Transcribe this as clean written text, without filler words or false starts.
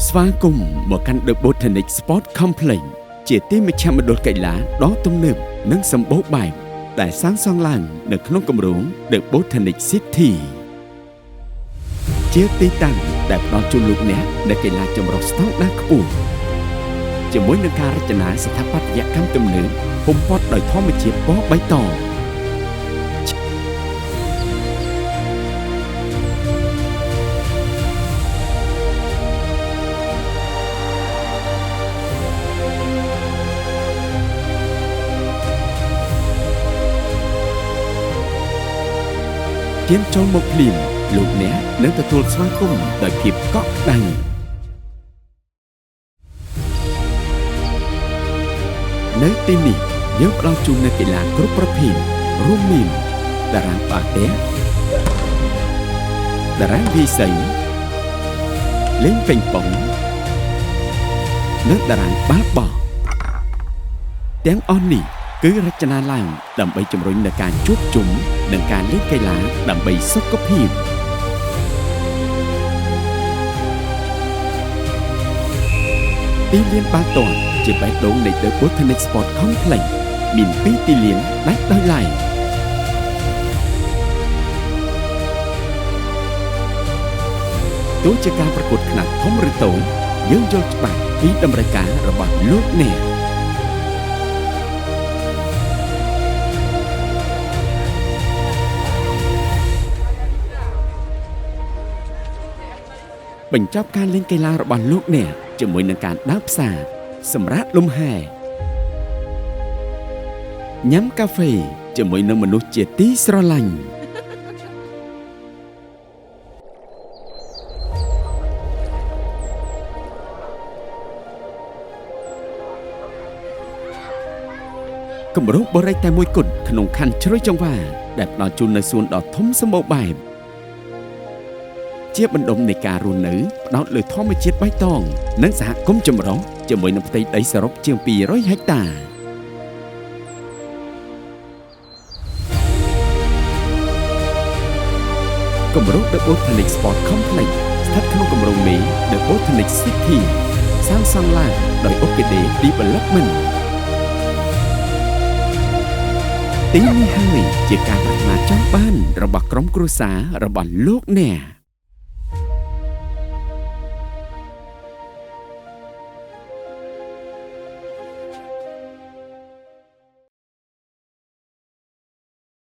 ស្វាគមន៍មកកាន់ The Botanic Sport Complex ជាទីមជ្ឈមណ្ឌលកីឡាដ៏ទំនើបនិងសម្បូរបែបដែលសាងសង់ឡើងនៅក្នុងគម្រោង The Botanic City ជាទីតាំងដែលផ្ដល់ជូនលោកអ្នកនូវកីឡាចម្រុះស្តង់ដារខ្ពស់ជាមួយនឹងការរចនាស្ថាបត្យកម្មទំនើបបំផុតដោយធម្មជាតិពណ៌បៃតងទៀនចូលមកភ្លាមលោកអ្នកនឹងទទួលស្វាគមន៍ដោយភាពកក់ក្ដៅនៅទីនេះយើងផ្ដល់ជូននូវកីឡាគ្រប់ប្រភេទរួមមានតារាងបាល់ទះតារាងវាយសីលេងប៉េងប៉ុងនិងតារាងបាល់បោះទាំងអស់នេះគឺរចនាឡើងដើម្បីជំរុញនូវការជួបជុំនិងការលេងកីឡាដើម្បីសុខភាពទីលានបាល់ទាត់ជាបេះដូងនៃ The Botanic Sport Complex មាន 2 ទីលានដាច់ដោយឡែកទោះជាការប្រកួតខ្នាតធំឬតូចយើងយល់ច្បាស់ពីតម្រូវការរបស់លោកអ្នកបញ្ចប់ការលេងកីឡារបស់លោកអ្នកជាមួយនឹងការដើរផ្សារសម្រាកលំហែញ៉ាំកាហ្វេជាមួយនឹងមនុស្សជាទីស្រឡាញ់គម្រោងបរិយាតែមួយគត់ក្នុងខណ្ឌជ្រោយចង្វាដែលផ្ដល់ជូននូវសួនដ៏ធំសម្បូរបែបជាបណ្ដុំនៃការរស់នៅផ្ដោតលើធម្មជាតិបៃតងនិងសហគមន៍ចម្រុះជាមួយនឹងផ្ទៃដីសរុបជាង200ហិកតាគម្រោង The Botanic Sport Complex ស្ថិតក្នុងគម្រោងមេ The Botanic City សាងសង់ឡើងដោយ Orchidea Development ទីនេះហើយជាការប្រាថ្នាចង់បានរបស់ក្រុមគ្រួសាររបស់លោកអ្នក